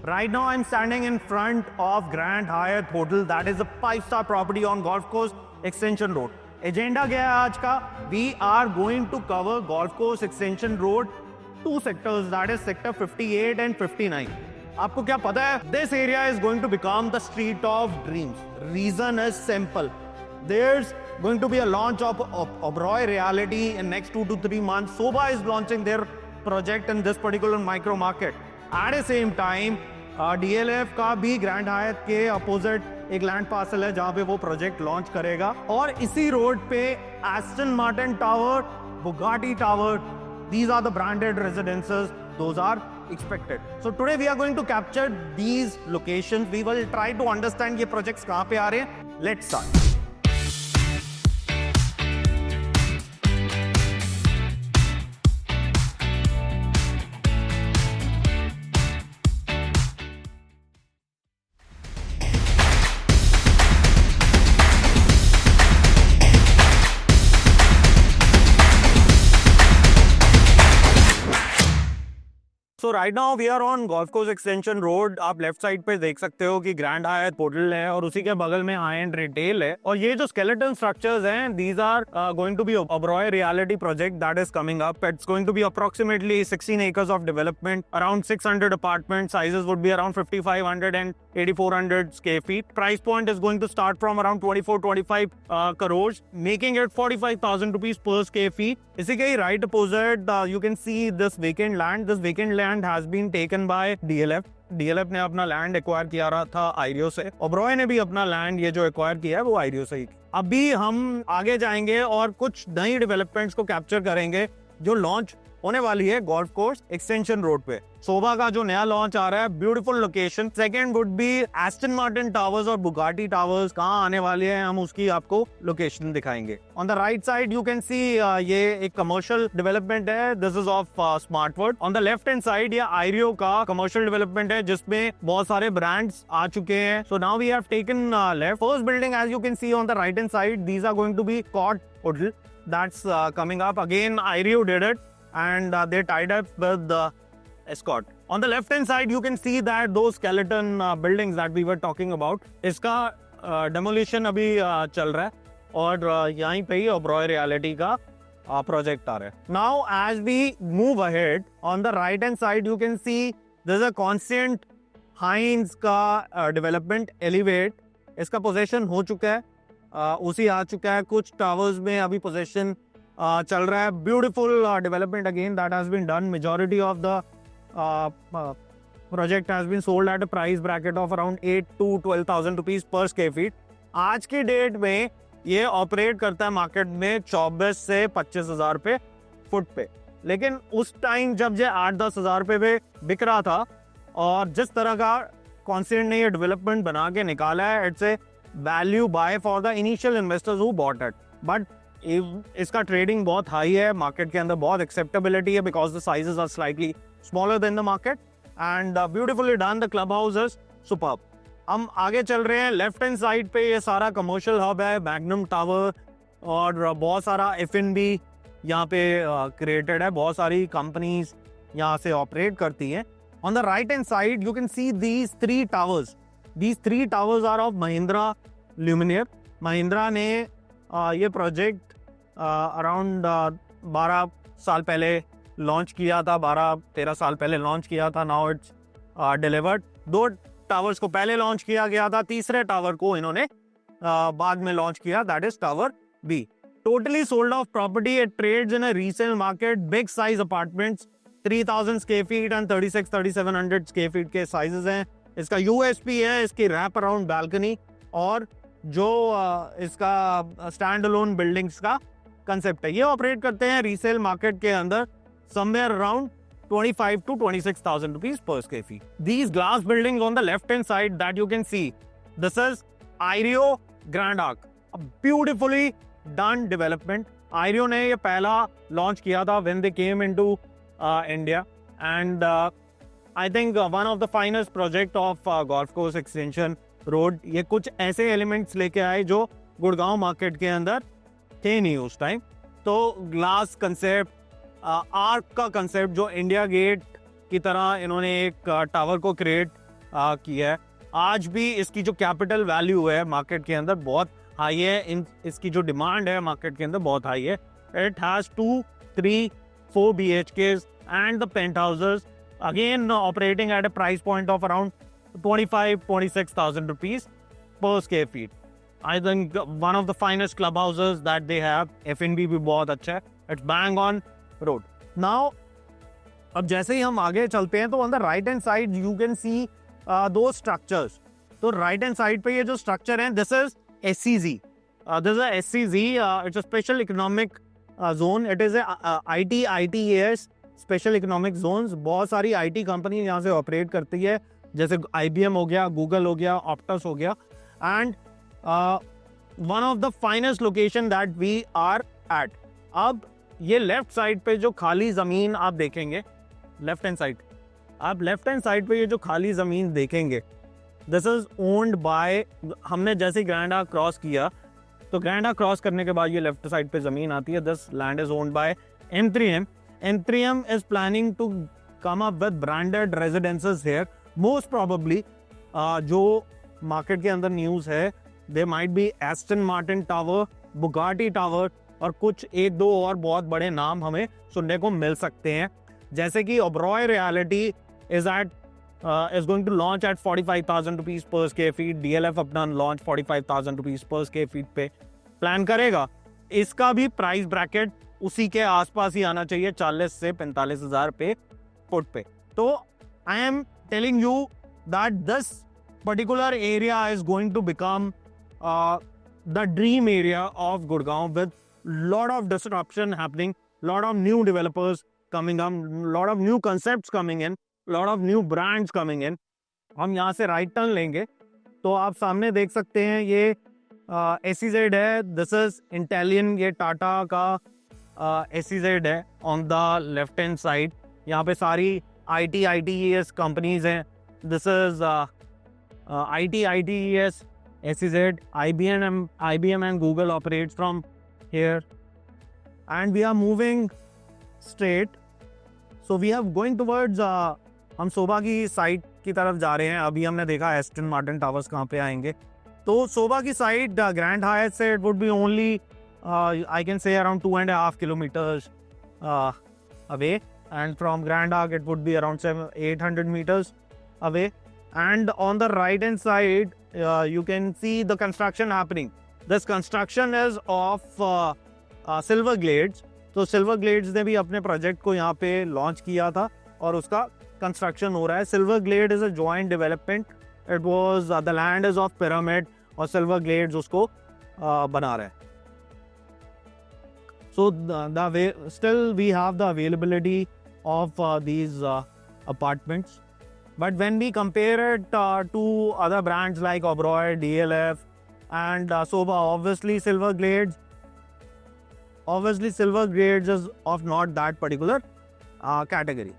Right now I'm standing in front of Grand Hyatt Hotel, that is a 5-star property on Golf Course Extension Road. Agenda क्या है आज का? We are going to cover Golf Course Extension Road 2 sectors, that is sector 58 and 59. आपको क्या पता है? This area is going to become the street of dreams. Reason is simple. There's going to be a launch of Oberoi Realty in next 2 to 3 months. Sobha is launching their project in this particular micro market. At the same time, DLF का भी grand हायत के opposite एक land parcel है जहां पे वो project launch करेगा और इसी रोड पे Aston Martin tower, Bugatti tower, these are the branded residences, those are expected. So today we are going to capture these locations. We will try to understand ये projects कहाँ पे आ रहे हैं. Let's start. So right now we are on Golf Course Extension Road. आप left side पे देख सकते हो कि ग्रैंड हायत होटल है और उसी के बगल में हाई एंड रिटेल है और ये जो स्केलेटन स्ट्रक्चर्स हैं, these are going to be Oberoi Realty project that is coming up. It's going to be approximately 16 acres of development, around 600 apartments. Sizes would be around 5,500 and 8,400 square feet. Price point is going to start from around 24-25 crores, making it 45,000 rupees per square feet. इसी के right opposite, you can see this vacant land. This vacant land has been taken by DLF. DLF ने अपना land acquire किया रहा था आइरियो से. ओबरॉय ने भी अपना लैंड ये जो एक्वायर किया है वो आइरियो से ही. अभी हम आगे जाएंगे और कुछ नई डेवलपमेंट्स को कैप्चर करेंगे जो लॉन्च होने वाली है गोल्फ कोर्स एक्सटेंशन रोड पे. सोभा का जो नया लॉन्च आ रहा है, beautiful location. Second would be Aston Martin towers और बुगाटी टावर्स कहाँ आने वाले हैं, हम उसकी आपको लोकेशन दिखाएंगे. On the right side you can see ये एक कमर्शियल डेवलपमेंट है. This is of Smartworld. On the left hand side ये आइरियो का कमर्शियल डेवलपमेंट है जिसमें बहुत सारे ब्रांड्स आ चुके हैं. So now we have taken left. First building as you can see on the right hand side, these are going to be court hotel. That's coming up. Again Ireo did it and they tied up with the Escort. On the left hand side you can see that those skeleton buildings that we were talking about, इसका demolition अभी चल रहा है और यहीं पे ही Oberoi Realty का project आ रहा है. Now as we move ahead, on the right hand side you can see there's a Constant Hines का development Elevate. इसका possession हो चुका है, उसी आ चुका है. कुछ towers में अभी possession चल रहा है. Beautiful development again that has been done. Majority of the project has been sold at a price bracket of around 8 to 12,000 rupees पर स्क्वायर फीट. आज की डेट में ये ऑपरेट करता है मार्केट में 24 से 25,000 रुपये फुट पे. लेकिन उस टाइम जब ये 8-10 हज़ार रुपये पे बिक रहा था और जिस तरह का कॉन्सेंट ने ये डेवलपमेंट बना के निकाला है, it's a value buy for the initial investors who bought it. But इसका ट्रेडिंग बहुत हाई है, मार्केट के अंदर बहुत एक्सेप्टेबिलिटी है because the sizes are slightly smaller than the market and beautifully done. The club house is superb. हम आगे चल रहे हैं. लेफ्ट हैंड साइड पे ये सारा कमर्शियल हब है, मैग्नम टावर और बहुत सारा F&B यहाँ पे क्रिएटेड है. बहुत सारी कंपनीज यहाँ से ऑपरेट करती हैं. On the right hand side you can see these 3 towers. These 3 towers are of Mahindra Luminare. Mahindra ने ये प्रोजेक्ट अराउंड 12 साल पहले लॉन्च किया था, 12-13 साल पहले लॉन्च किया था. Now it's delivered. 2 टावर्स को पहले लॉन्च किया गया था, तीसरे टावर को इन्होंने बाद में लॉन्च किया, that is tower B. Totally sold of property. It trades in a resale market. Big size apartments, 3,000 square feet and 36-3700 square feet के साइजेस हैं. इसका यूएसपी है इसकी रैप अराउंड बैल्कनी और जो इसका स्टैंड अलोन बिल्डिंग्स का कंसेप्ट है. ये ऑपरेट करते हैं रीसेल मार्केट के अंदर somewhere around 25 to 26,000 rupees per square feet. These glass buildings on the left hand side that you can see, this is Irio Grand Arc, a beautifully done development. Irio ने ये पहला launch किया था when they came into India and I think one of the finest project of Golf Course Extension Road. ये कुछ ऐसे elements लेके आए जो गुड़गांव मार्केट के अंदर थे नहीं उस टाइम. तो ग्लास कंसेप्ट, आर्क का कंसेप्ट जो इंडिया गेट की तरह इन्होंने एक टावर को क्रिएट की है। आज भी इसकी जो कैपिटल वैल्यू है मार्केट के अंदर बहुत हाई है, इसकी जो डिमांड है मार्केट के अंदर बहुत हाई है। It has 2, 3, 4 BHKs and the penthouses, again operating at a price point of around 25,000-26,000 rupees per square feet. I think one of the finest clubhouses that they have. F&B भी बहुत अच्छा है. It's bang on road. Now, अब जैसे ही हम आगे चलते हैं तो on the right hand side you can see those structures. तो right hand side पे ये जो structure है, this is SEZ. This is a SEZ. It's a special economic zone. It is a IT, ITES special economic zones. बहुत सारी IT company यहाँ से operate करती है, जैसे IBM हो गया, गूगल हो गया, ऑप्टस हो गया. And one of the finest location that we are at. अब ये लेफ्ट साइड पे जो खाली ज़मीन आप देखेंगे, लेफ्ट हैंड साइड पे ये जो खाली ज़मीन देखेंगे, दिस इज ओन्ड बाय, हमने जैसे ग्रैंडा क्रॉस किया तो ग्रैंडा क्रॉस करने के बाद ये लेफ्ट साइड पे ज़मीन आती है. This land is owned by M3M. M3M is planning to come up with branded residences here. Most probably, जो मार्केट के अंदर न्यूज़ है, there might be Aston Martin Tower, Bugatti Tower और कुछ 1-2 और बहुत बड़े नाम हमें सुनने को मिल सकते हैं. जैसे कि Oberoi Realty is going to launch at 45,000 rupees per square feet. DLF अपना launch 45,000 rupees per square feet पे प्लान करेगा. इसका भी प्राइस ब्रैकेट उसी के आसपास ही आना चाहिए, 40 से 45,000 पे फुट पे. तो I am telling you that this particular area is going to become the dream area of Gurgaon with lot of disruption happening, lot of new developers coming up, lot of new concepts coming in, lot of new brands coming in. हम यहाँ से right turn लेंगे तो आप सामने देख सकते हैं ये SEZ है. दिस इज इंटेलियन, ये टाटा का SEZ है on the left hand side. यहाँ पे सारी IT, ITES कंपनीज हैं. This is IT, ITES, SEZ, IBM and Google operates from here. And we are moving straight. So we are going towards हम सोबा की side की तरफ जा रहे हैं. अभी हमने देखा एस्टन मार्टिन टावर्स कहाँ पे आएंगे. तो सोबा की साइड ग्रैंड हायत से it would be only I can say around 2.5 kilometers away, and from Grand Arc it would be around 800 meters away. And on the right hand side you can see the construction happening. This construction is of Silver Glades. तो Silver Glades ने भी अपने project को यहाँ पे launch किया था और उसका कंस्ट्रक्शन हो रहा है. Silver Glade is a joint development. It was the land is of Pyramid और Silver Glades उसको बना रहा है. So still we have the availability of these apartments. But when we compare it to other brands like Oberoi, DLF and Soba, obviously Silver Glades is of not that particular category.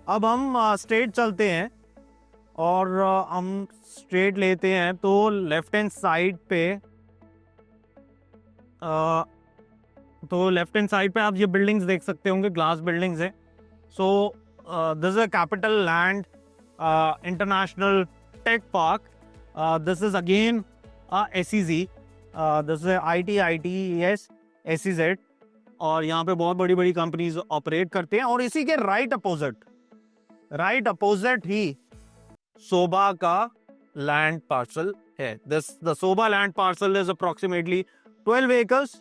अब हम straight चलते हैं और हम straight लेते हैं तो left hand side पे आप ये बिल्डिंग्स देख सकते होंगे, ग्लास बिल्डिंग्स हैं. So this is a Capital Land International Tech Park. This is again SEZ. This is IT, ITES, SEZ. और यहाँ पे बहुत बड़ी बड़ी कंपनीज ऑपरेट करते हैं. और इसी के राइट अपोजिट ही सोबा का लैंड पार्सल है. The Zobah land parcel is approximately 12 acres.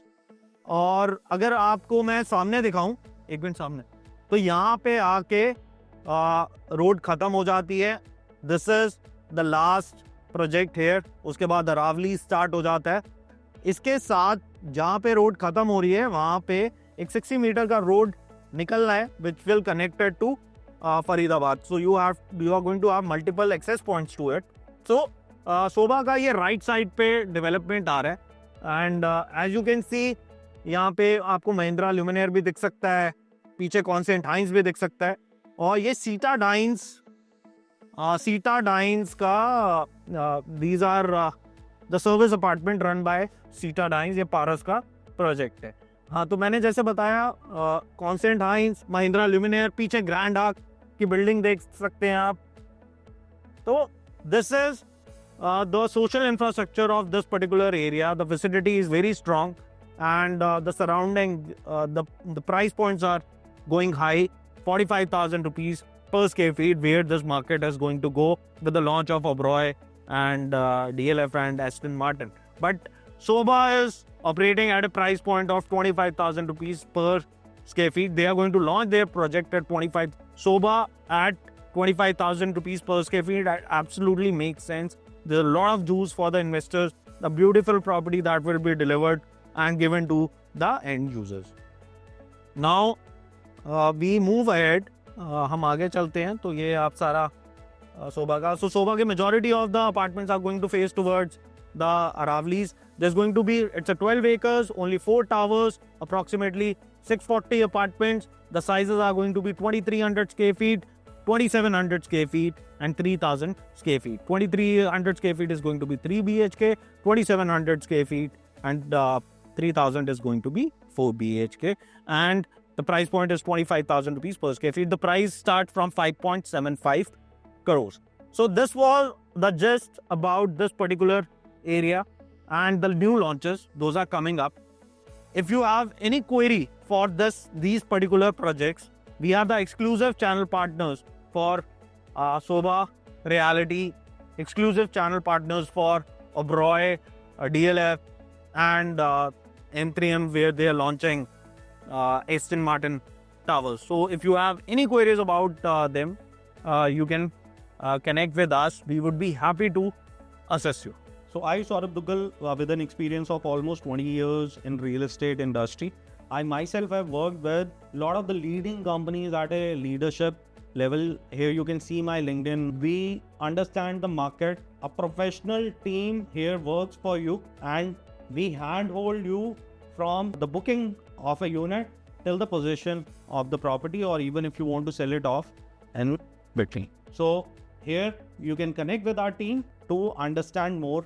और अगर आपको मैं सामने दिखाऊं, एक मिनट सामने, तो यहाँ पे आके रोड खत्म हो जाती है. This is the last project here. उसके बाद अरावली स्टार्ट हो जाता है. इसके साथ जहाँ पे रोड खत्म हो रही है वहाँ पे एक 60 मीटर का रोड निकलना है which will connected to Faridabad. So you are going to have multiple access points to it. So Sobha का ये राइट साइड पे डेवलपमेंट आ रहा है. And as you can see यहाँ पे आपको महिंद्रा ल्यूमिनेयर भी दिख सकता है, पीछे कॉन्सेंट हाइंस भी दिख सकता है. और ये सीटा डाइंस का these are the service apartment run by Citadines. ये पारस का प्रोजेक्ट है. हाँ, तो मैंने जैसे बताया कॉन्सेंट हाइंस, महिंद्रा ल्यूमिनेयर, पीछे ग्रैंड आर्क की बिल्डिंग देख सकते हैं आप. तो this is the social infrastructure of this particular area. The vicinity is very strong, and the surrounding, the price points are going high. 45,000 rupees per square feet, where this market is going to go with the launch of Oberoi and DLF and Aston Martin. But Sobha is operating at a price point of 25,000 rupees per square feet. They are going to launch their project at 25. Sobha at 25,000 rupees per square feet. That absolutely makes sense. There's a lot of juice for the investors. The beautiful property that will be delivered and given to the end users. Now we move ahead. हम आगे चलते हैं. तो ये आप सारा Sobha का. So Sobha के majority of the apartments are going to face towards the Aravlis. There's going to be, it's a 12 acres, only 4 towers, approximately 640 apartments. The sizes are going to be 2300 square feet, 2700 square feet and 3000 square feet. 2300 square feet is going to be 3 BHK, 2700 square feet and 3000 is going to be 4 BHK. And the price point is 25,000 rupees per square feet. The price starts from 5.75 crores. So this was the gist about this particular area and the new launches. Those are coming up. If you have any query for these particular projects, we are the exclusive channel partners for Sobha Realty, exclusive channel partners for Oberoi, DLF and M3M, where they are launching Aston Martin towers. So if you have any queries about them, you can connect with us. We would be happy to assist you. So I, Saurabh Duggal, with an experience of almost 20 years in real estate industry, I myself have worked with a lot of the leading companies at a leadership level. Here you can see my LinkedIn. We understand the market. A professional team here works for you, and we handhold you from the booking of a unit till the possession of the property, or even if you want to sell it off and between. So here you can connect with our team to understand more